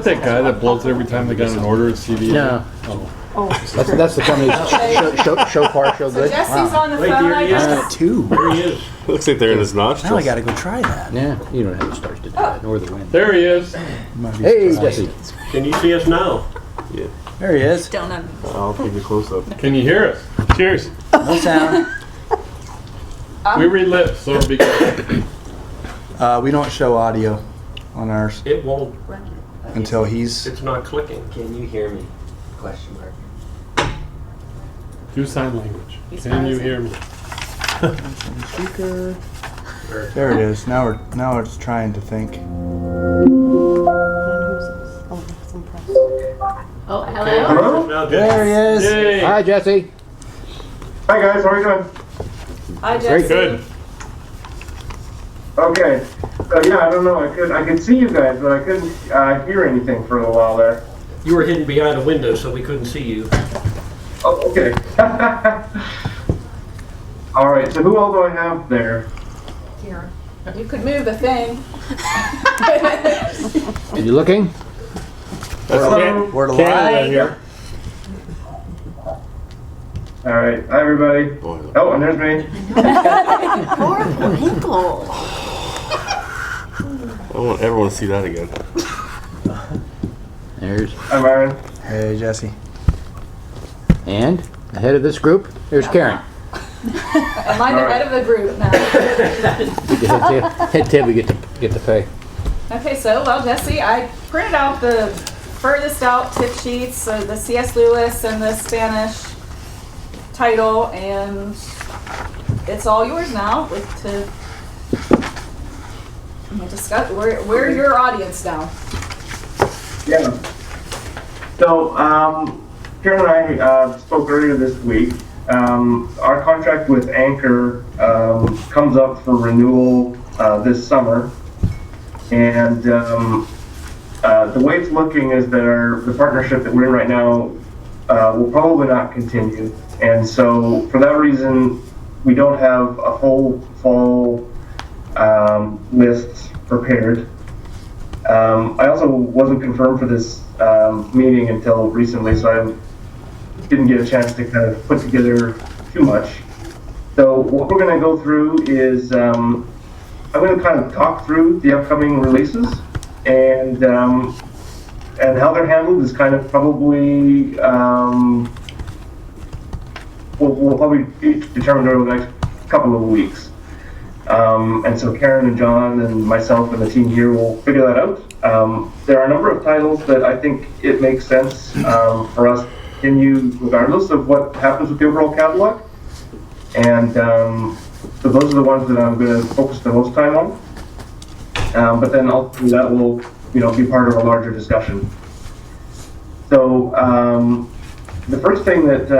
That guy that blows every time they got an order at CD. No. Oh, That's the company's show far, show So good. Jesse's on the Wait, phone. here I he is. just, two. There he is. Looks like they're in his nostrils. Now I gotta go try that. Yeah, you don't have the stars to do that, nor the wind. There he is. Hey, Jesse. Can you see us now? Yeah. There he is. don't know. I'll keep you close up. Can you hear us? Cheers. No sound. We read lips, so it'll be good. We don't show audio on ours It won't. until he's. It's not clicking. Can you hear me? Question mark. Do sign language. He's Can you frozen. hear me? Speaker. There it is. Now we're just trying to think. Oh, hello. Hello? Now, There he is. Yay. Hi, Jesse. Hi guys, how are you doing? Hi, Very Jesse. Good. Okay. Yeah, I don't know. I could see you guys, but I couldn't hear anything for a little while there. you were hidden behind a window, so we couldn't see you. Oh, okay. All right. So who all do I have there? Here. You could move the thing. Are you looking? Hello. We're Canada live. here. All right. Hi everybody. Boy, Oh, and there's me. Poor Michael. I want everyone to see that again. There's, Hi Myron. Hey, Jesse. and ahead of this group, there's Karen. Am I the head of the group now? Head table, we get to pay. Okay, so, well, Jesse, I printed out the furthest out tip sheets, so the C.S. Lewis and the Spanish title, and it's all yours now to discuss. We're your audience now. Yeah. So Karen and I spoke earlier this week. Our contract with Anchor comes up for renewal this summer, and the way it's looking is that the partnership that we're in right now will probably not continue. And so for that reason, we don't have a whole fall list prepared. I also wasn't confirmed for this meeting until recently, so I didn't get a chance to kind of put together too much. So what we're going to go through is I'm going to kind of talk through the upcoming releases, and how they're handled is kind of probably we'll probably determine over the next couple of weeks. And so Karen and John and myself and the team here will figure that out. There are a number of titles that I think it makes sense for us to continue regardless of what happens with the overall catalog. And so those are the ones that I'm going to focus the most time on. But then ultimately that will, be part of a larger discussion. So the first thing that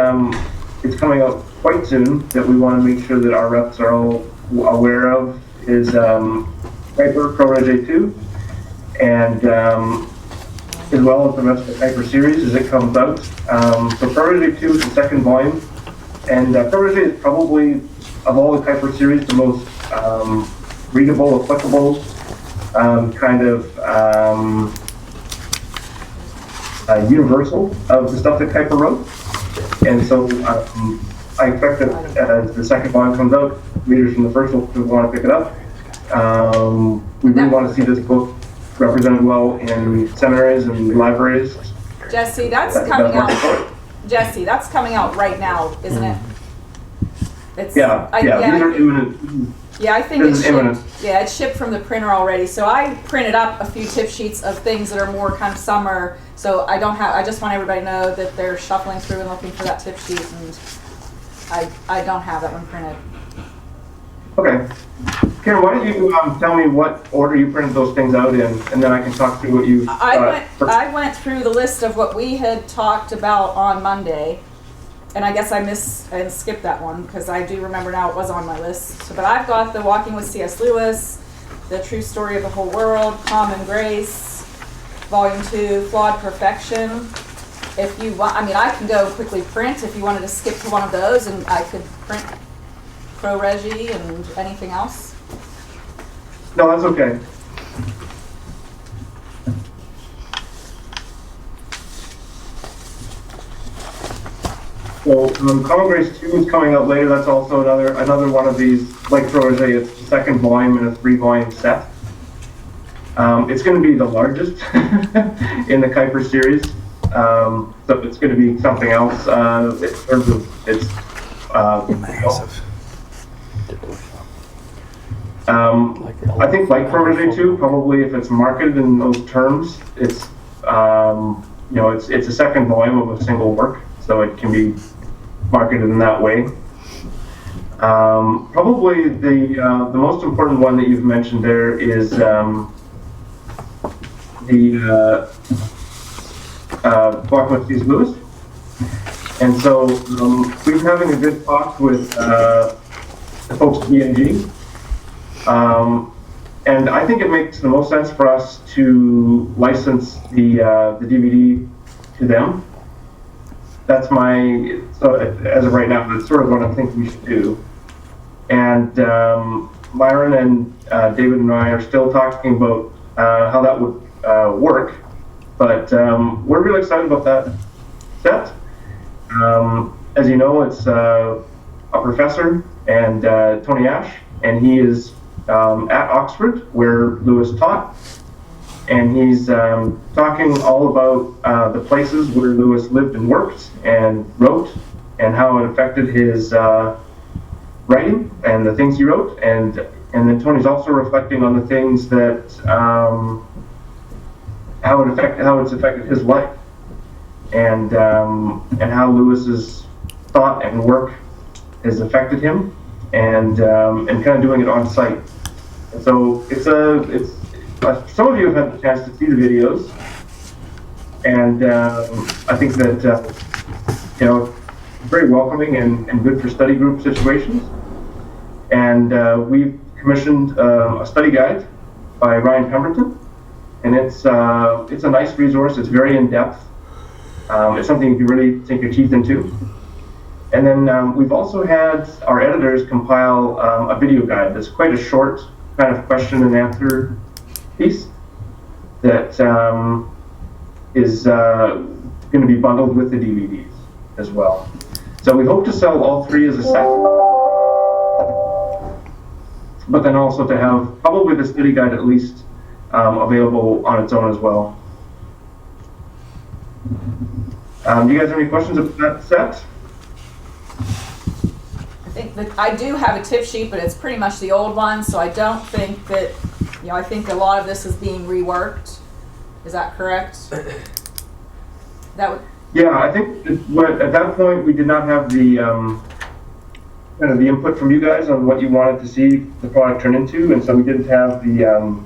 is coming out quite soon that we want to make sure that our reps are all aware of is Kuiper Protege 2, and as well as the rest of the Kuiper series as it comes out. So Protege 2 is the second volume, and Protege is probably, of all the Kuiper series, the most readable, applicable, kind of universal of the stuff that Kuiper wrote. And so I expect that as the second volume comes out, readers from the first book will want to pick it up. We really want to see this book represented well in seminaries and libraries. Jesse, that's coming out. Jesse, that's coming out right now, isn't it? It's, These are imminent. Yeah, I think This it's is imminent. shipped. Yeah, it's shipped from the printer already. So I printed up a few tip sheets of things that are more kind of summer. So I just want everybody to know that they're shuffling through and looking for that tip sheet, and I don't have that one printed. Okay. Karen, why don't you tell me what order you printed those things out in, and then I can talk through what you. I went through the list of what we had talked about on Monday, and I guess I skipped that one because I do remember now it was on my list. So, but I've got the Walking with C.S. Lewis, The True Story of the Whole World, Common Grace, Volume 2, Flawed Perfection. If you want, I can go quickly print if you wanted to skip to one of those, and I could print Pro Regi and anything else. No, that's okay. So Common Grace 2 is coming out later. That's also another one of these, like Protege, it's the second volume in a 3-volume set. It's going to be the largest in the Kuiper series. So it's going to be something else in terms of its Massive. I think like Protege 2, probably if it's marketed in those terms, it's it's a second volume of a single work, so it can be marketed in that way. Probably the most important one that you've mentioned there is the Walking with C.S. Lewis. And so we've been having a good talk with the folks at B&G. And I think it makes the most sense for us to license the DVD to them. That's so as of right now, that's sort of what I think we should do. And Myron and David and I are still talking about how that would work. But we're really excited about that set. As you know, it's a professor and Tony Ash, and he is at Oxford, where Lewis taught, and he's talking all about the places where Lewis lived and worked and wrote, and how it affected his writing and the things he wrote, and then Tony's also reflecting on the things that how it's affected his life, and how Lewis's thought and work has affected him, and kind of doing it on site. And so it's some of you have had the chance to see the videos, and I think that very welcoming and good for study group situations. And we've commissioned a study guide by Ryan Pemberton, and it's a nice resource. It's very in depth. It's something you can really sink your teeth into. And then we've also had our editors compile a video guide that's quite a short kind of question and answer piece that is going to be bundled with the DVDs as well. So we hope to sell all three as a set, but then also to have probably the study guide at least available on its own as well. Do you guys have any questions about that set? I think that I do have a tip sheet, but it's pretty much the old one, so I don't think that, I think a lot of this is being reworked. Is that correct? That would. Yeah, I think at that point we did not have the kind of the input from you guys on what you wanted to see the product turn into, and so we didn't have the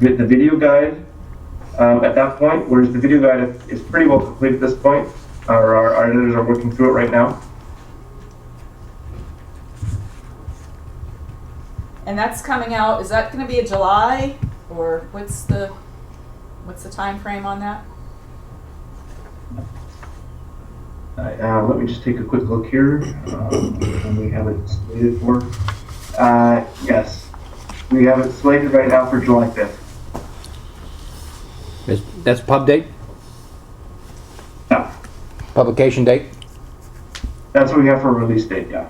video guide at that point. Whereas the video guide is pretty well complete at this point. Our editors are working through it right now. And that's coming out. Is that going to be a July, or what's the time frame on that? Let me just take a quick look here. And we have it slated for. Yes, we have it slated right now for July 5th. That's pub date? Yeah, Publication date? that's what we have for a release date. Yeah.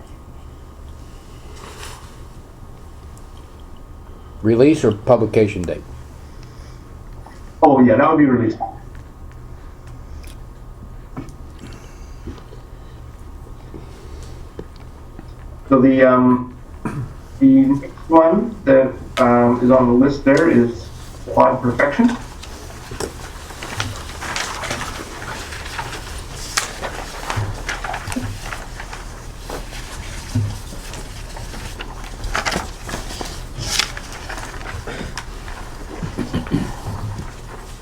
Release or publication date? Oh yeah, that would be released. So the next one that is on the list there is Quad Perfection.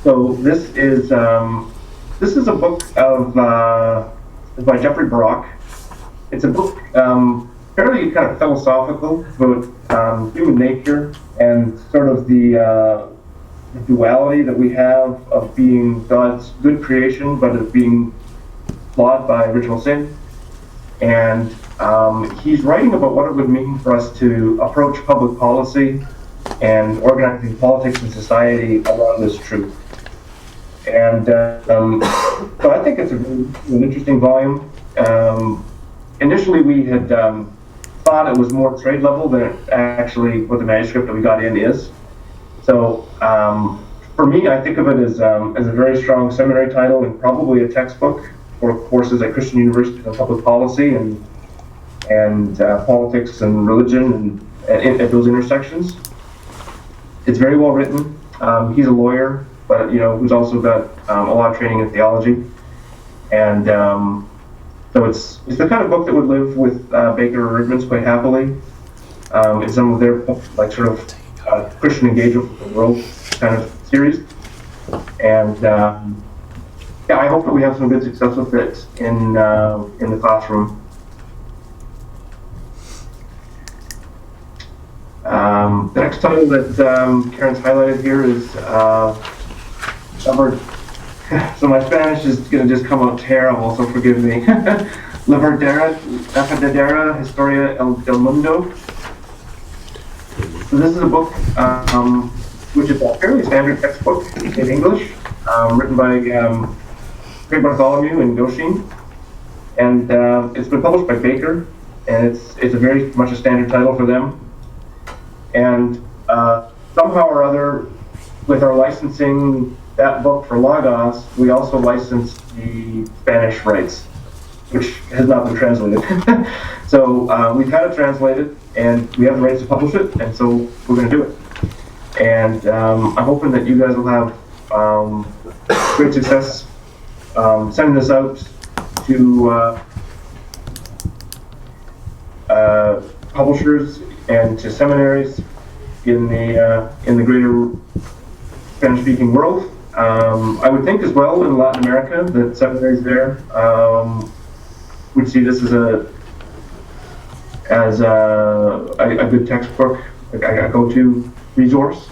So this is a book of by Jeffrey Brock. It's a book fairly kind of philosophical about human nature and sort of the duality that we have of being God's good creation, but of being flawed by original sin. And he's writing about what it would mean for us to approach public policy and organizing politics and society around this truth. And so I think it's an interesting volume. Initially, we had thought it was more trade level than actually what the manuscript that we got in is. So for me, I think of it as a very strong seminary title and probably a textbook for courses at Christian universities on public policy and politics and religion and at those intersections. It's very well written. He's a lawyer, but who's also got a lot of training in theology, and so it's the kind of book that would live with Baker or Riedmans quite happily. In some of their sort of Christian engagement with the world kind of series, and I hope that we have some good success with it in the classroom. The next title that Karen's highlighted here is so my Spanish is going to just come out terrible, so forgive me. La verdadera historia del mundo. So this is a book which is a fairly standard textbook in English, written by Craig Bartholomew and Goshin, and it's been published by Baker, and it's a very much a standard title for them. And somehow or other, with our licensing that book for Logos, we also licensed the Spanish rights, which has not been translated. So we've had it translated, and we have the rights to publish it, and so we're going to do it. And I'm hoping that you guys will have great success sending this out to publishers and to seminaries in the greater Spanish-speaking world. I would think as well in Latin America that seminaries there would see this as a good textbook, a go-to resource.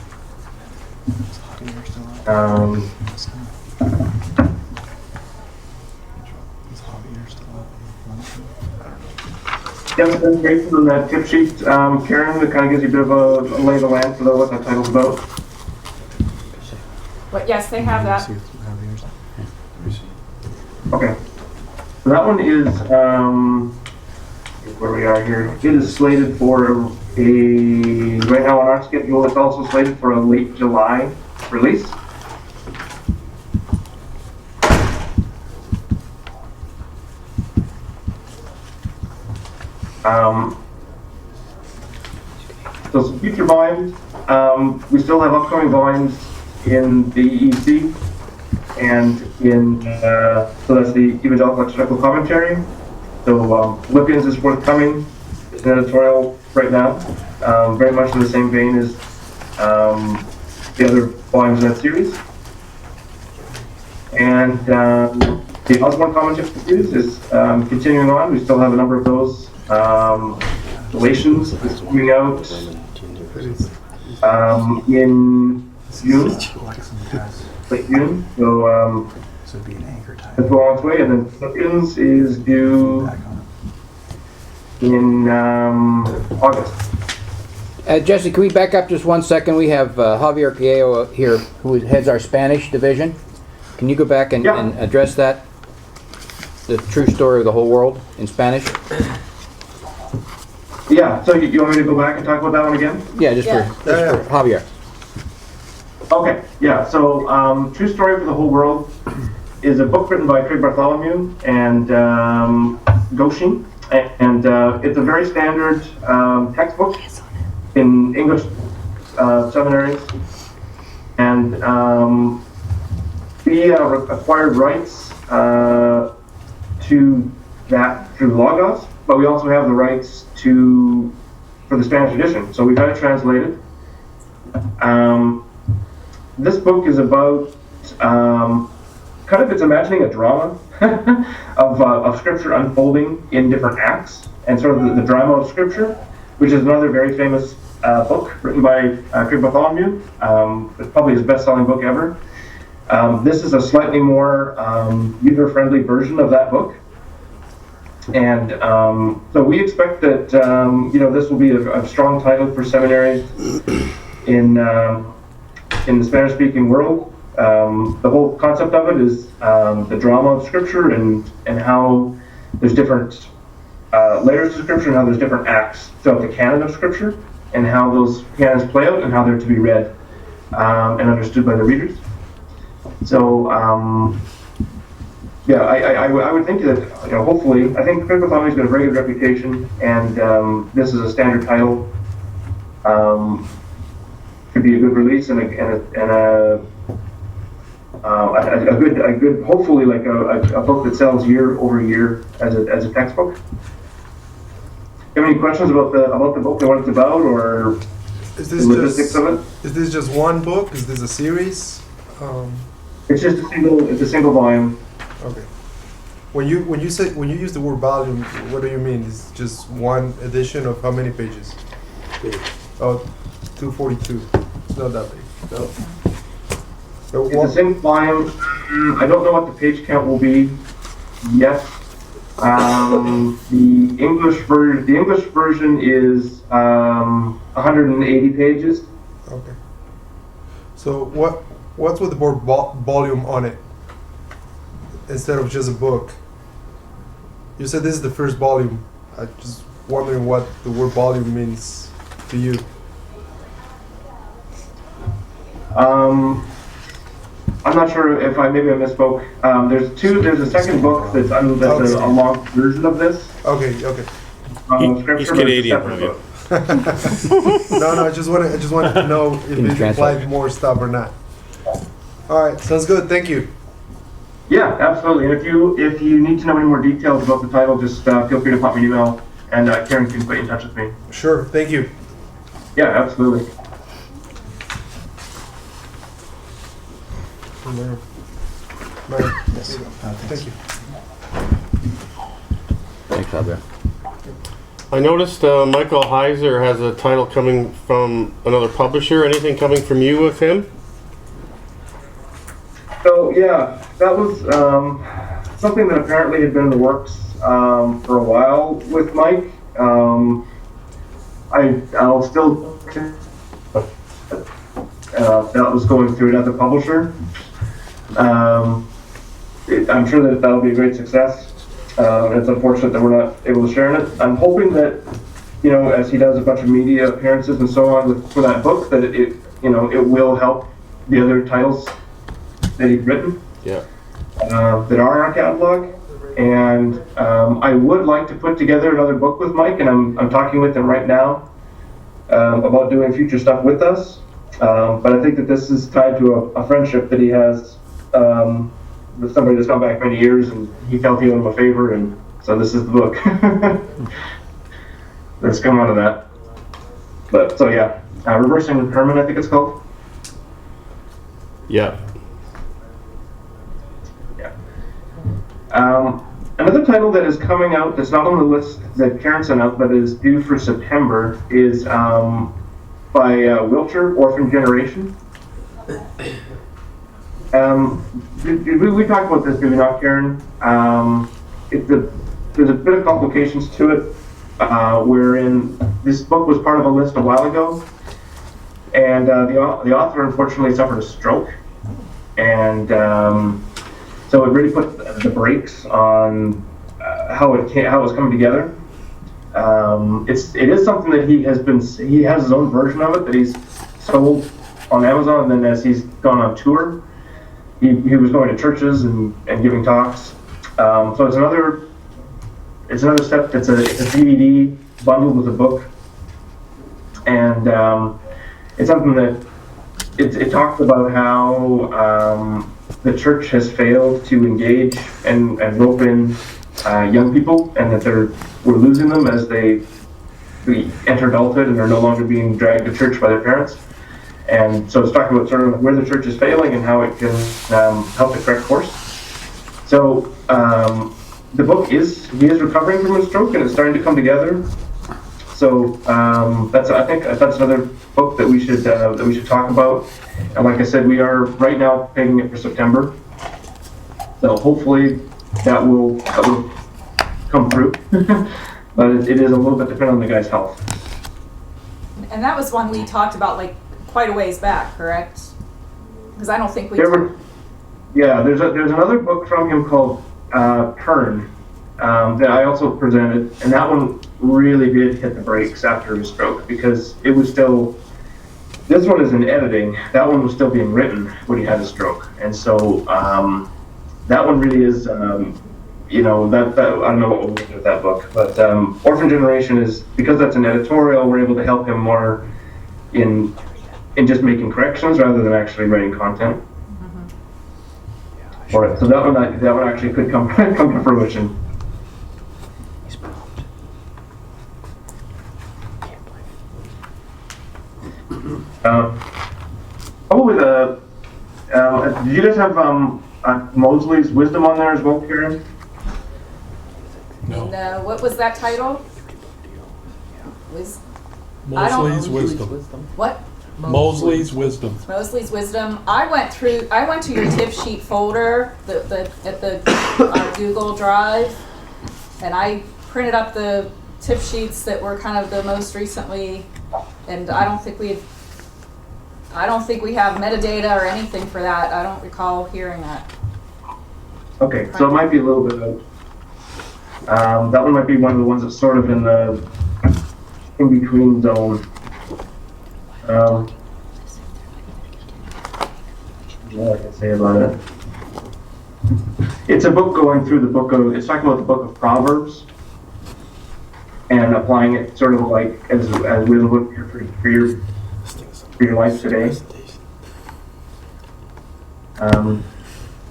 Yeah, that's great on that tip sheet, Karen. That kind of gives you a bit of a lay of the land for what that title's about. But yes, they have that. Okay, so that one is where we are here. It is slated for right now on our schedule. It's also slated for a late July release. So some future volumes. We still have upcoming volumes in the EEC and in so that's the Evangelical Exegetical Commentary. So Philippians is forthcoming. It's an editorial right now, very much in the same vein as the other volumes in that series. And the Osborne Commentary series is continuing on. We still have a number of those. Galatians is coming out in June, late June. So it'd be an anchor title. that's well on its way, and then Philippians is due in August. Jesse, can we back up just 1 second? We have Javier Callejo here, who heads our Spanish division. Can you go back and address that? The true story of the whole world in Spanish? Yeah, so you want me to go back and talk about that one again? Yeah, just for Javier. Okay, yeah, so True Story for the Whole World is a book written by Craig Bartholomew and Goshin, and it's a very standard textbook in English seminaries, and we acquired rights to that through Logos, but we also have the rights for the Spanish edition, so we've had it translated. This book is about it's imagining a drama of Scripture unfolding in different acts, and sort of the drama of Scripture, which is another very famous book written by Craig Bartholomew. It's probably his best-selling book ever. This is a slightly more user-friendly version of that book. And so we expect that this will be a strong title for seminaries in the Spanish-speaking world. the whole concept of it is the drama of Scripture and how there's different layers of Scripture and how there's different acts throughout the canon of Scripture and how those canons play out and how they're to be read and understood by the readers. So, yeah, I would think that, hopefully, I think Critical Theology's got a very good reputation, and this is a standard title. Could be a good release and a good, hopefully, like a book that sells year over year as a textbook. Do you have any questions about the book and what it's about, or Is the this logistics just of it? is this just one book? Is this a series? It's just a single volume. Okay. When you use the word volume, what do you mean? Is just one edition of how many pages? Oh, 242. It's not that big. No. So It's a single volume. I don't know what the page count will be yet. The English version is 180 pages. Okay. So what's with the word volume on it instead of just a book? You said this is the first volume. I just wondering what the word volume means to you. I'm not sure if maybe I misspoke. There's a second book that's a long version of this. Okay. Scripture, He's but it's a Canadian, separate right? book. No, I just wanted to know if Didn't it translate. implied more stuff or not. All right, sounds good. Thank you. Yeah, absolutely. And if you need to know any more details about the title, just feel free to pop me an email, and Karen can put you in touch with me. Sure. Thank you. Yeah, absolutely. Mayor. Yes. Thank you. Thanks, Javier. I noticed Michael Heiser has a title coming from another publisher. Anything coming from you with him? So yeah, that was something that apparently had been in the works for a while with Mike. I'll still that was going through another publisher. I'm sure that that'll be a great success. It's unfortunate that we're not able to share in it. I'm hoping that, as he does a bunch of media appearances and so on for that book, that it will help the other titles that he's written. Yeah. That are in our catalog. And I would like to put together another book with Mike, and I'm talking with him right now about doing future stuff with us. But I think that this is tied to a friendship that he has with somebody that's gone back many years, and he felt he owed him a favor, and so this is the book that's come out of that. But so yeah, Reversing Herman, I think it's called. Yeah. Yeah. Another title that is coming out that's not on the list that Karen sent out, but is due for September, is by Wiltshire, Orphan Generation. We talked about this, did we not, Karen? There's a bit of complications to it, wherein this book was part of a list a while ago, and the author unfortunately suffered a stroke, and so it really put the brakes on how it was coming together. It is something that he has his own version of it that he's sold on Amazon, and then as he's gone on tour, he was going to churches and giving talks. So it's another step. It's a DVD bundled with a book, and it's something that it talks about how the church has failed to engage and rope in young people, and that we're losing them as they enter adulthood and are no longer being dragged to church by their parents. And so it's talking about sort of where the church is failing and how it can help the correct course. So the book he is recovering from a stroke, and it's starting to come together. So I think that's another book that we should talk about. And like I said, we are right now pegging it for September. So hopefully that will come through. But it is a little bit dependent on the guy's health. And that was one we talked about like quite a ways back, correct? Because I don't think we. There's another book from him called Turn that I also presented, and that one really did hit the brakes after his stroke because it was still. This one is in editing. That one was still being written when he had a stroke, and so that one really is. You know, that I don't know what we'll do with that book, but Orphan Generation is, because that's an editorial, we're able to help him more in just making corrections rather than actually writing content. For it. So that one actually could come to fruition. Probably did you guys have Mosley's Wisdom on there as well, Karen? No. No, what was that title? Mosley's Wisdom. What? Mosley's Wisdom. Mosley's Wisdom. I went to your tip sheet folder, at the Google Drive, and I printed up the tip sheets that were kind of the most recently, and I don't think we have metadata or anything for that. I don't recall hearing that. Okay, so it might be a little bit of. That one might be one of the ones that's sort of in the in-between zone. What I can say about it. It's a book going through the book of, it's talking about the book of Proverbs and applying it sort of like as wisdom for your life today.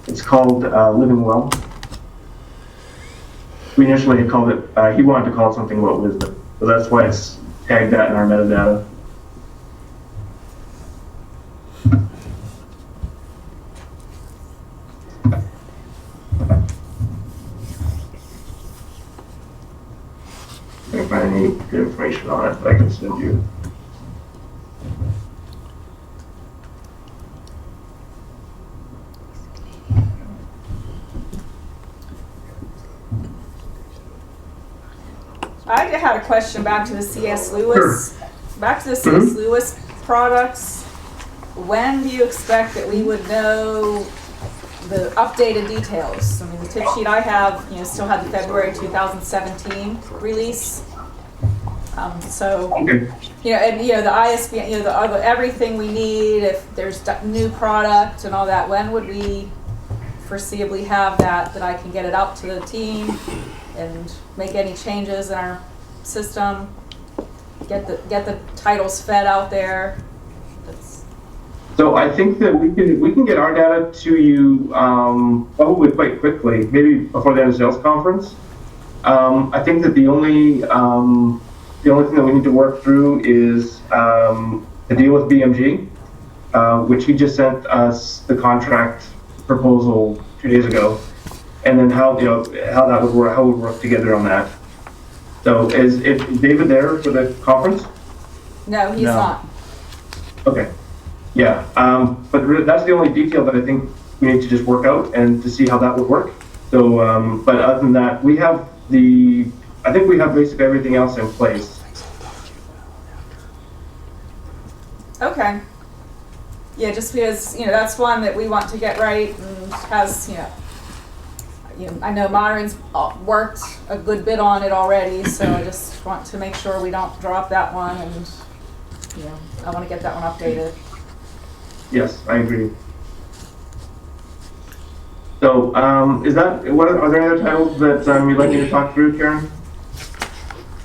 It's called Living Well. We initially had called it, he wanted to call it something about wisdom. So that's why it's tagged that in our metadata. I can't find any good information on it, but I can send you. I had a question back to the C.S. Lewis. Sure. Back to the C.S. Lewis products. When do you expect that we would know the updated details? I mean, the tip sheet I have, still had the February 2017 release. So, Okay. the ISBN, the everything we need. If there's new product and all that, when would we foreseeably have that I can get it out to the team and make any changes in our system, get the titles fed out there. So I think that we can get our data to you probably quite quickly, maybe before the end of sales conference. I think that the only thing that we need to work through is the deal with BMG, which he just sent us the contract proposal 2 days ago. And then how that would work, how we would work together on that. So is David there for the conference? No, he's not. Okay. Yeah. But that's the only detail that I think we need to just work out and to see how that would work. So, but other than that, I think we have basically everything else in place. Okay. Yeah, just because that's one that we want to get right and has I know Modern's worked a good bit on it already, so I just want to make sure we don't drop that one, and I want to get that one updated. Yes, I agree. So, are there any other titles that you'd like me to talk through, Karen?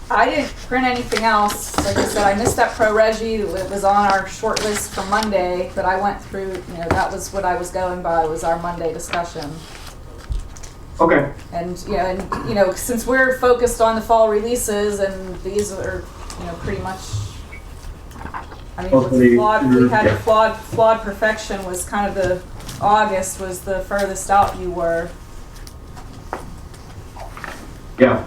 I didn't print anything else. Like I said, I missed that Pro Regi. It was on our short list for Monday, but I went through, that was what I was going by, was our Monday discussion. Okay. And since we're focused on the fall releases, and these are pretty much, I mean, flawed perfection was kind of the August was the furthest out you were. Yeah.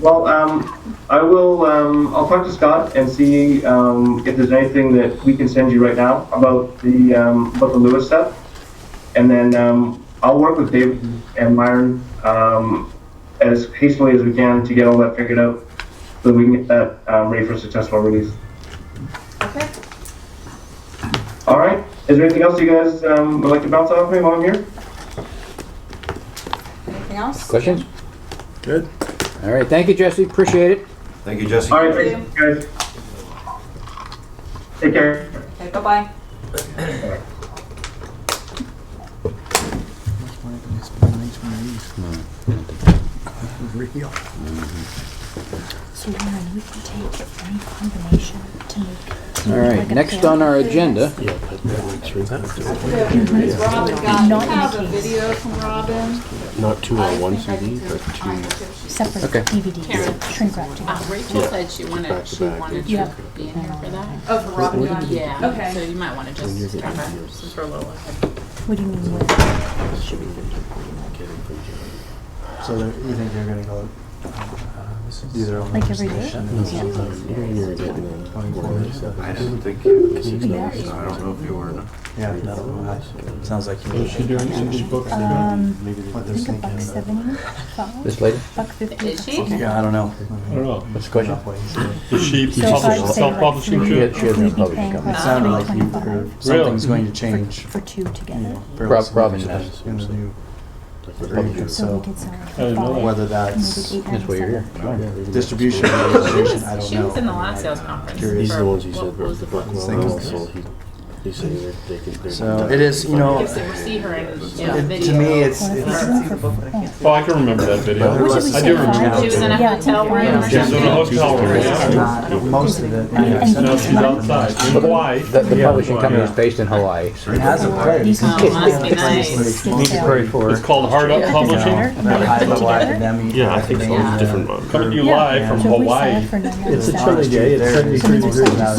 Well, I will. I'll talk to Scott and see if there's anything that we can send you right now about the Lewis stuff. And then I'll work with David and Myron as hastily as we can to get all that figured out so that we can get that ready for a successful release. Okay. Is there anything else you guys would like to bounce off me while I'm here? Anything else? Questions? Good. All right, thank you, Jesse, appreciate it. Thank you, Jesse. All right, Thank thanks, guys. Take care. Okay, bye-bye. So Warren, we can take any combination to make. All right, next on our agenda, Robin got, Not we have a in the case. video from Robin. Not two I on one think I CD, can but find two. it if she- Separate Okay. DVDs, shrink wrap together. Rachel said she wanted Back to back. Yeah. to be in here for that. Oh, for Robin, Yeah. So Okay. you might want to just try to, since we're a little ahead. What do you mean with? So you think they're gonna go either on Like every day? I don't think Yeah. I don't know if you were. Yeah, no, sounds like you. Is she doing indie books? Maybe I what they're think a thinking. $1.75, this lady, $1.50. Is she? Yeah, I don't know. I don't know. what's the question? Is she So if I say like self-publishing three, too? She has we'd no be publishing paying company. It her sounded like you, $3.25 something's going to change. for two together. fairly Robin significantly does. in the new So So we could sell it I for didn't know that. $5. whether That's why you're here. distribution or registration, I don't know. She was in the last sales conference. Curious. These are the ones he For- said what were was the the book book? well, so he said they could. So it is, you know, We'll see her in the it, video. to me, it's What if we do it for Oh, I can remember that video. But What did we I say, do remember. five? She was in a Yeah, hotel room or yeah. She's in a something. hotel room, it's yeah. not, most of it. No, she's outside, in Hawaii. The publishing company is based in Hawaii. So It has a place. Oh, must be nice. you need to pray for It's her. called Hard Up Publishing. That high level academic. Yeah, I think so. Yeah. Different. Coming to you Yeah. live from So if we sell Hawaii. it for It's a $9.95, chilly day. It's 73 degrees now.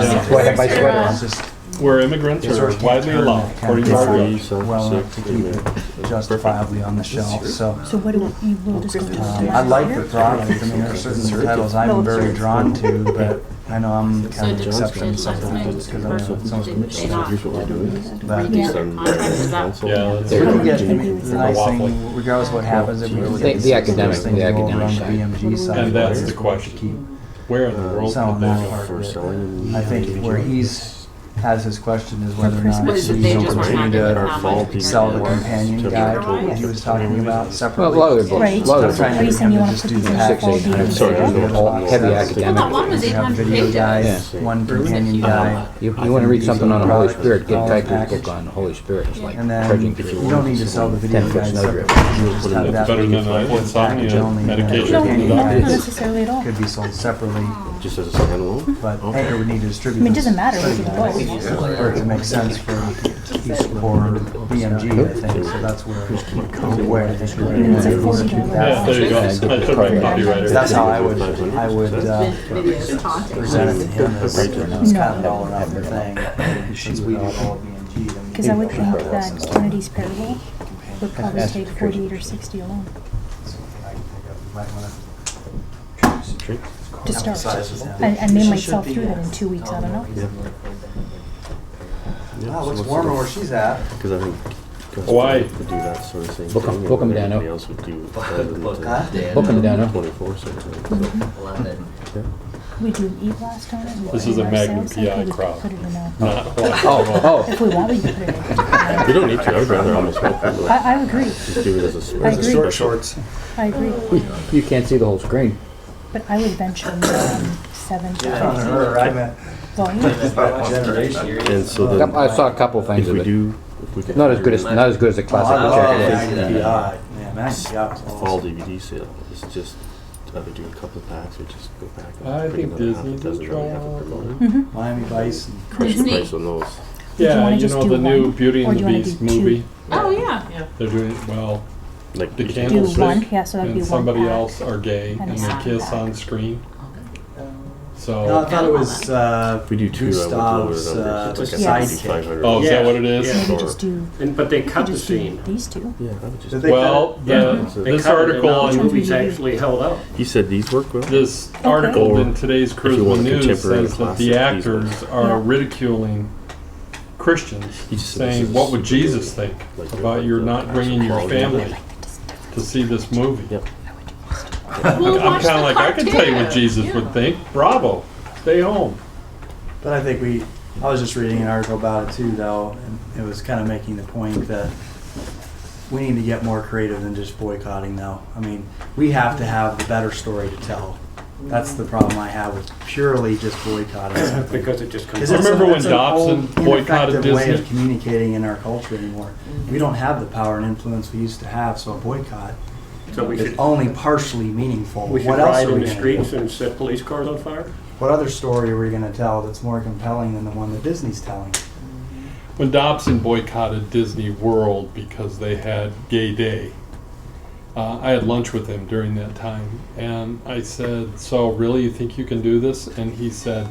Yeah. Why have my sweater on? It's just Where immigrants are widely allowed, according to our rules. well enough to keep it justifiably on the shelf. So So what do we, will just go to the I like the product. I mean, there are certain titles I'm very drawn to, but I know I'm kind of an exception in some things because I know some of them. They not Here's what we're doing. But Yeah. contractors that. Yeah, that's There we you can go. get, I mean, the nice thing, regardless of what happens, if we can get The academic- things the go academic around the side. BMG side. And that's the keep question. Where in the world selling could they that go? part For of it. selling. I think where he's has his question is whether or not Christmas. he's They going just to weren't continue happy to with how much sell the compared to companion guide that he was talking about Well, separately. a lot of their books, Right. a lot of I'm their trying Are you to saying you kind wanna of just put do these in that. the fall DVD? Sorry, all heavy academic. That one was You have 800 video pages. guides, one companion guide. You want to read something on the Holy Spirit, get Whitaker's book on the Holy Spirit. It's like And then trudging you through don't need to sell the video 10-foot guide snowdrift. separately. You just have It's that better than for the insomnia package only. medication. No, Companion not guides necessarily at all. could be sold separately, Just as a standalone? but Anchor would need to I distribute mean, it this doesn't matter, we can both. for it to make sense for BMG, I think, so that's where I think we're And it's like $40. Yeah, there you go. I took my copywriter. That's how I would Videos taunting. present it to him as it's kind of all around the thing. Since we do all BMG, then Because I would think that Kennedy's Parable would probably take 48 or 60 alone to start. And they might sell through that in 2 weeks, I don't know. Wow, it looks warmer where she's at. Because I think. Hawaii. Would do that sort of thing. Book 'em- book 'em, Dano. Everybody else would do other than Book the Book 'em, Dano. 24 sort of thing. Love it. We do e-blast on it. we This put is it a in our Magnum sales site, PI we could crowd. put it in a- Not Hawaii. Oh, If we want, we can put it in. You don't need to. I would rather almost help them. I agree, Just do it as a I as a agree. special. Shorts. I agree. you can't see the whole screen. But I would venture more 7 to On her, I 8 meant. volume. Generation. And so then, I saw a couple things if of we it. do, if we could. Not as good as the classic Oh, Jack. Magnum PI. Yeah, Magnum PI was Fall awesome. DVD sale is just either do a couple of packs or just go back. And I bring think another half a Disney's dozen a that we haven't draw. promoted. Mhm. Miami Vice and Christmas Disney. price on those. Yeah, wanna you just know do the new one? Beauty Or and do the you wanna Beast do two? movie. Oh, yeah. They're doing well. Like The you Do Candlestick one, yeah, so that'd be and one somebody pack. else are gay and and a they second kiss pack. on screen. No, I So, thought it was If we do two, I would lower Gustav's the numbers. It's like Yes. a 500. oh, is Yeah. that what it is? Yeah. Maybe just do, But they cut the just do scene. these two. Yeah, I would just. Did they Well, Yeah. They this cut it, and article now the on movie's actually held up. He said these work well. this article in today's If you want Charisma a News contemporary says that classic, the these actors are Yeah. ridiculing Christians, He just said this saying, is "What would Jesus think like about your not bringing your family to see this movie?" Yep. We'll I'm watch kind of the like, I can tell you what cartoon. Jesus would think. Bravo, stay home. But I think we I was just reading an article about it too, though, and it was kind of making the point that we need to get more creative than just boycotting, though. I mean, we have to have the better story to tell. That's the problem I have with purely just boycotting something. Because it just comes. Because I it's remember when it's an Dobson old, boycotted ineffective way Disney. of communicating in our culture anymore. We don't have the power and influence we used to have, so a boycott So we is should, only partially meaningful. we should What else ride are in we the going to do? streets and set police cars on fire? What other story are we going to tell that's more compelling than the one that Disney's telling? When Dobson boycotted Disney World because they had Gay Day, I had lunch with him during that time, and I said, "So really, you think you can do this?" And he said,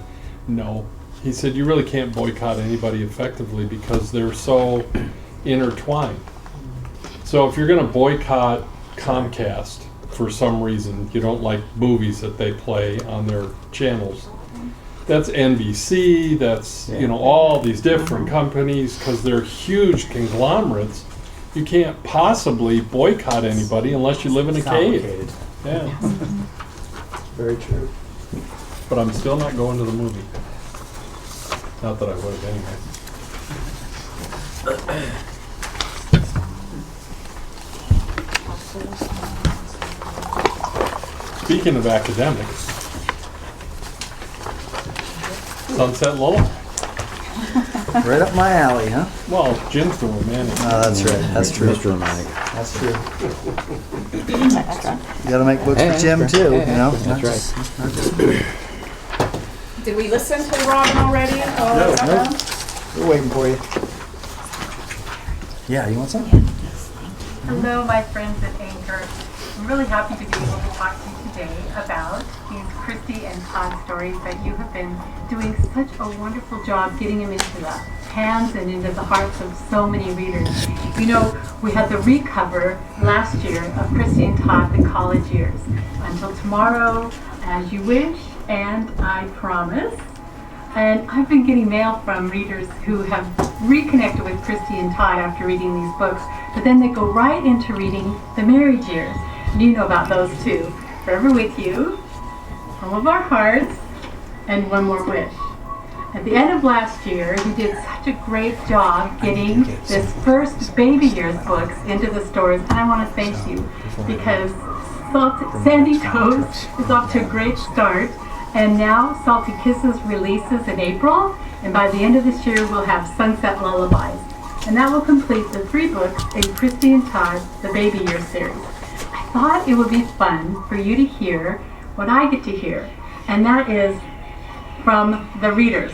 "No." He said, "You really can't boycott anybody effectively because they're so intertwined. So if you're going to boycott Comcast for some reason, you don't like movies that they play on their channels, that's NBC, that's, you know, all these different companies, because they're huge conglomerates. You can't possibly boycott anybody unless you live in a cave." Complicated. Yeah. Very true. But I'm still not going to the movie. Not that I would have anyway. Speaking of academics, Sunset Lullaby. Right up my alley, huh? Well, Jim's the romantic. That's right. That's true. Mr. Romantic. That's true. Extra. You got to make books Hey, for Jim that's too, right. you know. That's right. Did we listen to Robin already? Oh, is that done? We're waiting for you. Yeah, you want some? Hello, my friends at Anchor. I'm really happy to be able to talk to you today about these Christy and Todd stories that you have been doing such a wonderful job getting them into the hands and into the hearts of so many readers. You know, we had the recover last year of Christy and Todd, The College Years. Until tomorrow, As You Wish, and I Promise. And I've been getting mail from readers who have reconnected with Christy and Todd after reading these books, but then they go right into reading The Marriage Years. And you know about those too. Forever With You, Home of Our Hearts, and One More Wish. At the end of last year, you did such a great job getting this first Baby Years books into the stores, and I want to thank you because Sandy Toast is off to a great start. And now Salty Kisses releases in April, and by the end of this year we'll have Sunset Lullabies. And that will complete the 3 books in Christy and Todd, the Baby Year series. I thought it would be fun for you to hear what I get to hear, and that is from the readers.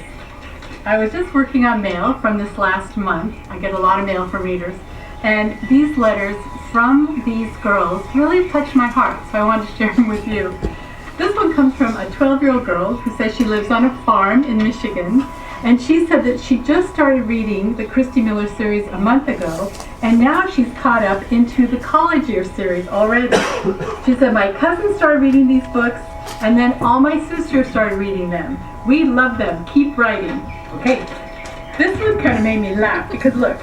I was just working on mail from this last month. I get a lot of mail from readers, and these letters from these girls really touched my heart, so I wanted to share them with you. This one comes from a 12-year-old girl who says she lives on a farm in Michigan, and she said that she just started reading the Christy Miller series a month ago, and now she's caught up into the College Year series already. She said, "My cousin started reading these books, and then all my sisters started reading them. We love them. Keep writing." Okay, this one kind of made me laugh because look,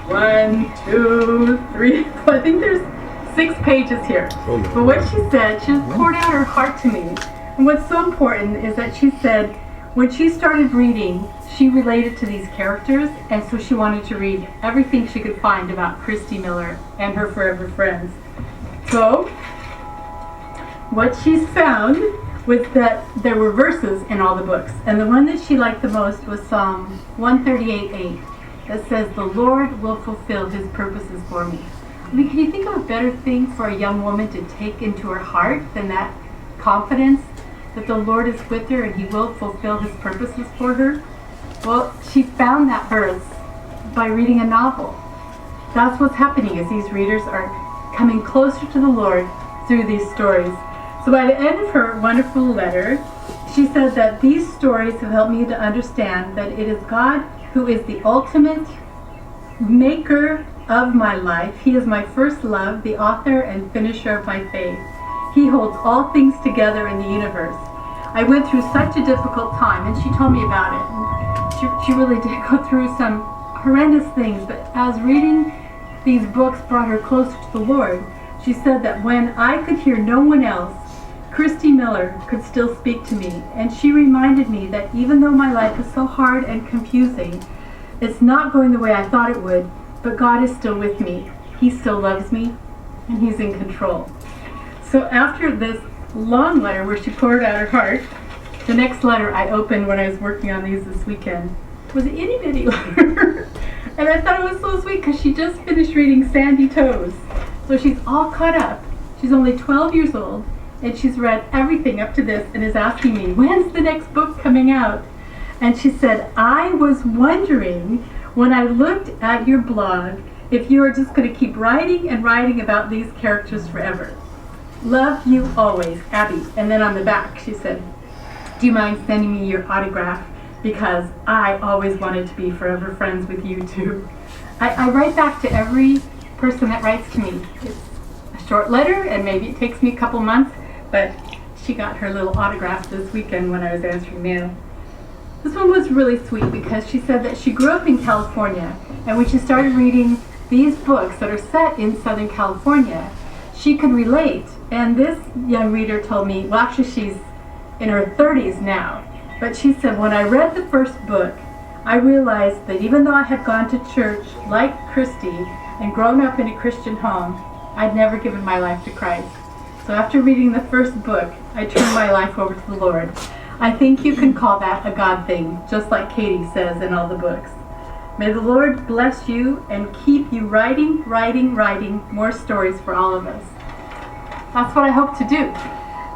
1, 2, 3, 4, I think there's 6 pages here. But what she said, she just poured out her heart to me. And what's so important is that she said when she started reading, she related to these characters, and so she wanted to read everything she could find about Christy Miller and her forever friends. So, what she's found was that there were verses in all the books, and the one that she liked the most was Psalm 138:8, that says, "The Lord will fulfill His purposes for me." I mean, can you think of a better thing for a young woman to take into her heart than that confidence that the Lord is with her and He will fulfill His purposes for her? Well, she found that verse by reading a novel. That's what's happening as these readers are coming closer to the Lord through these stories. So by the end of her wonderful letter, she said that these stories have helped me to understand that it is God who is the ultimate maker of my life. He is my first love, the author and finisher of my faith. He holds all things together in the universe. I went through such a difficult time, and she told me about it. And she really did go through some horrendous things, but as reading these books brought her closer to the Lord, she said that when I could hear no one else Christy Miller could still speak to me, and she reminded me that even though my life is so hard and confusing, it's not going the way I thought it would, but God is still with me. He still loves me, and He's in control. So after this long letter where she poured out her heart, the next letter I opened when I was working on these this weekend was an itty bitty letter. And I thought it was so sweet because she just finished reading Sandy Toes. So she's all caught up. She's only 12 years old, and she's read everything up to this and is asking me, when's the next book coming out? And she said, I was wondering when I looked at your blog if you are just going to keep writing and writing about these characters forever. Love you always, Abby. And then on the back she said, do you mind sending me your autograph? Because I always wanted to be forever friends with you too. I write back to every person that writes to me. It's a short letter, and maybe it takes me a couple months, but she got her little autograph this weekend when I was answering mail. This one was really sweet because she said that she grew up in California, and when she started reading these books that are set in Southern California, she could relate. And this young reader told me, well, actually she's in her 30s now, but she said, when I read the first book, I realized that even though I had gone to church like Christy and grown up in a Christian home, I'd never given my life to Christ. So after reading the first book, I turned my life over to the Lord. I think you can call that a God thing, just like Katie says in all the books. May the Lord bless you and keep you writing more stories for all of us. That's what I hope to do.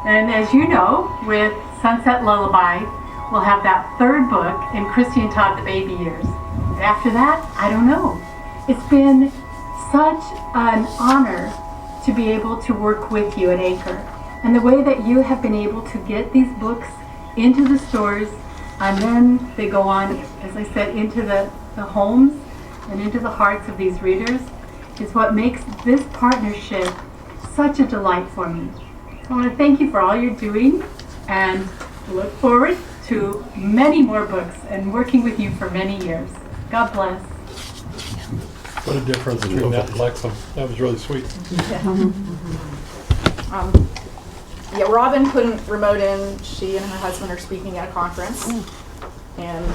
And as you know, with Sunset Lullaby, we'll have that third book in Christy and Todd, the baby years. And after that, I don't know. It's been such an honor to be able to work with you at Anchor. And the way that you have been able to get these books into the stores, and then they go on, as I said, into the homes and into the hearts of these readers, is what makes this partnership such a delight for me. So I want to thank you for all you're doing, and look forward to many more books and working with you for many years. God bless. What a difference between that and Lexham. That was really sweet. Yeah, Robin couldn't remote in. She and her husband are speaking at a conference. And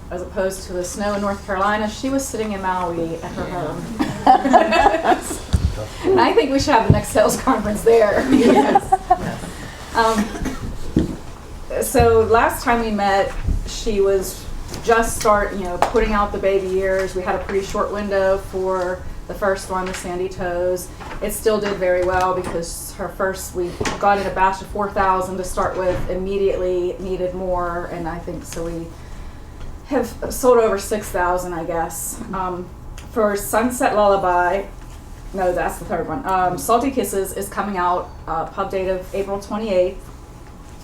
as opposed to the snow in North Carolina, she was sitting in Maui at her home. And I think we should have the next sales conference there. Yes. So last time we met, she was just putting out the baby years. We had a pretty short window for the first one, the Sandy Toes. It still did very well because we got in a batch of 4,000 to start with, immediately needed more, and I think so we have sold over 6,000, I guess. For Sunset Lullaby, no, that's the third one. Salty Kisses is coming out, pub date of April 28th.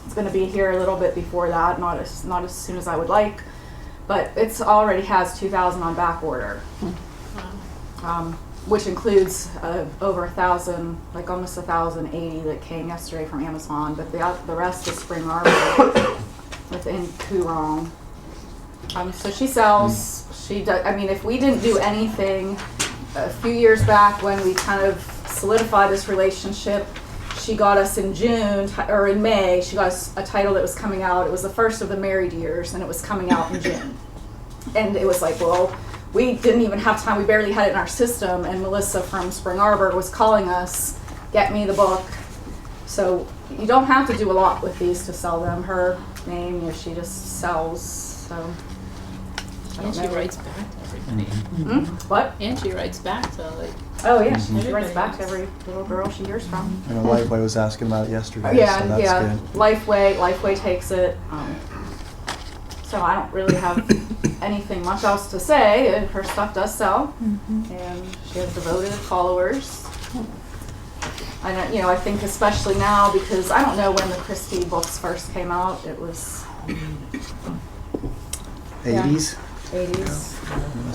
It's going to be here a little bit before that, not as soon as I would like, but it's already has 2,000 on back order, which includes over 1,000, like almost 1,080 that came yesterday from Amazon. But the rest is Spring Arbor within Coorong. So she sells. She does. I mean, if we didn't do anything a few years back when we kind of solidified this relationship, she got us in June, or in May, she got us a title that was coming out. It was the first of the married years, and it was coming out in June. And it was like, well, we didn't even have time. We barely had it in our system, and Melissa from Spring Arbor was calling us, get me the book. So you don't have to do a lot with these to sell them. Her name, she just sells, so. And she writes back to everybody. What? And she writes back to Oh yeah, she writes back to every little girl she hears from. I know Lifeway was asking about it yesterday, so Yeah, that's yeah. good. Lifeway takes it. So I don't really have anything much else to say. Her stuff does sell, and she has devoted followers. I think especially now, because I don't know when the Christie books first came out. It was 80s? 80s.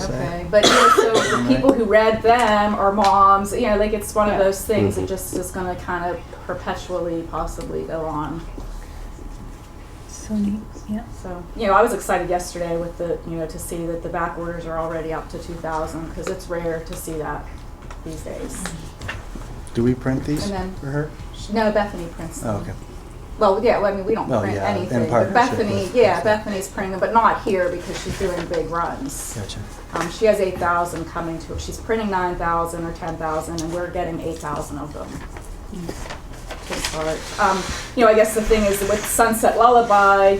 Okay, but so the people who read them are moms. It's one of those things that just is going to kind of perpetually possibly go on. So neat. Yeah. So I was excited yesterday with to see that the back orders are already up to 2,000, because it's rare to see that these days. Do we print these And then- for her? No, Bethany prints them. Oh, okay. Well, yeah, well, I mean, we don't Well, print yeah, in anything. But partnership Bethany, with- yeah, Bethany's printing them, but not here because she's doing big runs. Gotcha. She has 8,000 coming to her. She's printing 9,000 or 10,000, and we're getting 8,000 of them to start. I guess the thing is with Sunset Lullaby,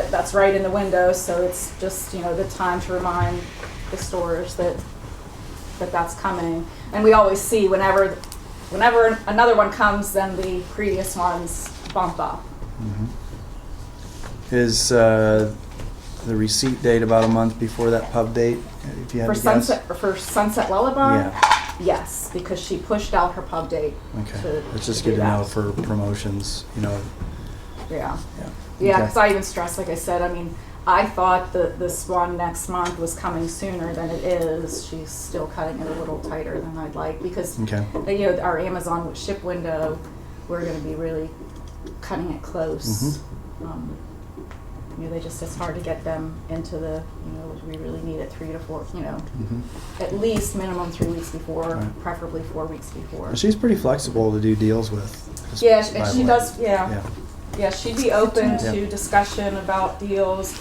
that's right in the window, so it's just, the time to remind the stores that that's coming. And we always see whenever another one comes, then the previous ones bump up. Is the receipt date about a month before that pub date? If you had For to guess? Sunset Lullaby? Yeah. Yes, because she pushed out her pub date. Okay. It's just do good to that. know for promotions. Yeah. Yeah. Yeah, Okay. because I even stressed, like I said, I thought that this one next month was coming sooner than it is. She's still cutting it a little tighter than I'd like because Okay. our Amazon ship window, we're going to be really cutting it close. It's hard to get them into we really need it 3 to 4, at least minimum 3 weeks before, Right. preferably 4 weeks before. She's pretty flexible to do deals with. just Yeah, by and the she way. does, Yeah. Yeah, she'd be open Yeah. to discussion about deals.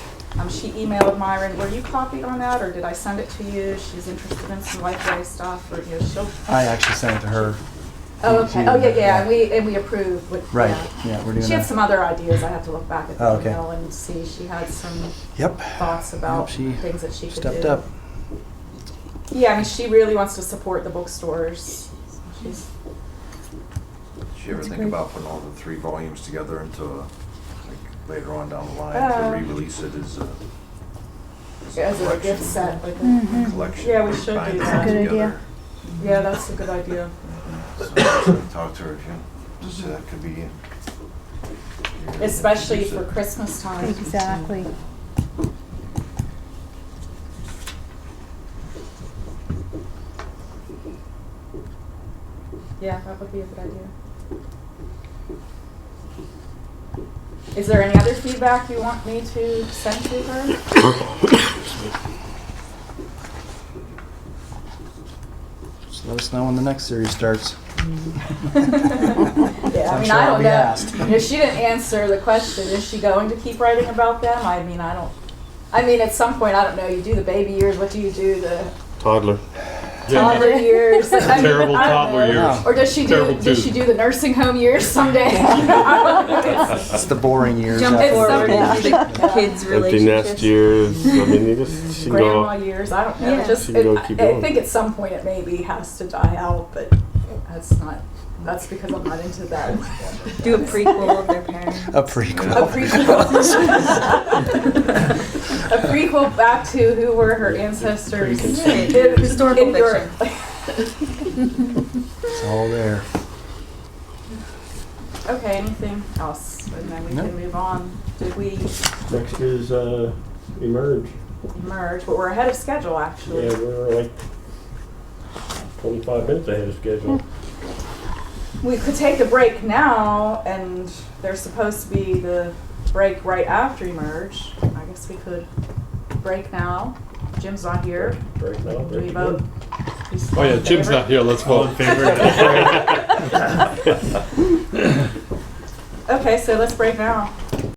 She emailed Myron. Were you copied on that, or did I send it to you? She's interested in some Lifeway stuff, or she'll. I actually sent it to her. Oh, okay. Oh, yeah. And we approved. Right. Yeah. Yeah, we're doing She had that. some other ideas. I have to look back at the Oh, okay. email and see. She had some Yep. thoughts about Yep, she things that she could stepped do. up. Yeah, she really wants to support the bookstores. She's. Did you ever think about putting all the 3 volumes together into later on down the line to re-release it as a gift set. Like collection? Yeah, we should bind do it that. all Good together? idea. Yeah, that's a good idea. So talk to her if you just say that could be. Especially for Christmas time. Exactly. Yeah, that would be a good idea. Is there any other feedback you want me to send to her? Just let us know when the next series starts. Yeah, I'm I sure I'll don't be know. asked. She didn't answer the question. Is she going to keep writing about them? I mean, at some point, I don't know. You do the baby years. What do you do? The Toddler. toddler years. Terrible I don't toddler know. years. Or does she Terrible do the nursing home years someday? It's the boring years. Jump after forward that. into the kids' Empty relationships. nest years. I mean, you can Grandma go. years. I don't know. Yeah. Just She can go I keep going. think at some point it maybe has to die out, but that's because I'm not into that. Do a prequel of their parents. A prequel. A prequel. A prequel back to who were her ancestors. Historical in Europe. It's all there. Okay, anything else? And then we Nope. can move on. Did we Next is Emerge. merge? But we're ahead of schedule, actually. Yeah, we're like 25 minutes ahead of schedule. We could take a break now, and there's supposed to be the break right after Emerge. I guess we could break now. Jim's not here. Break now, Do we break vote? again. Who's Oh yeah, in Jim's favor? not here. Let's All vote. in favor? Okay, so let's break now.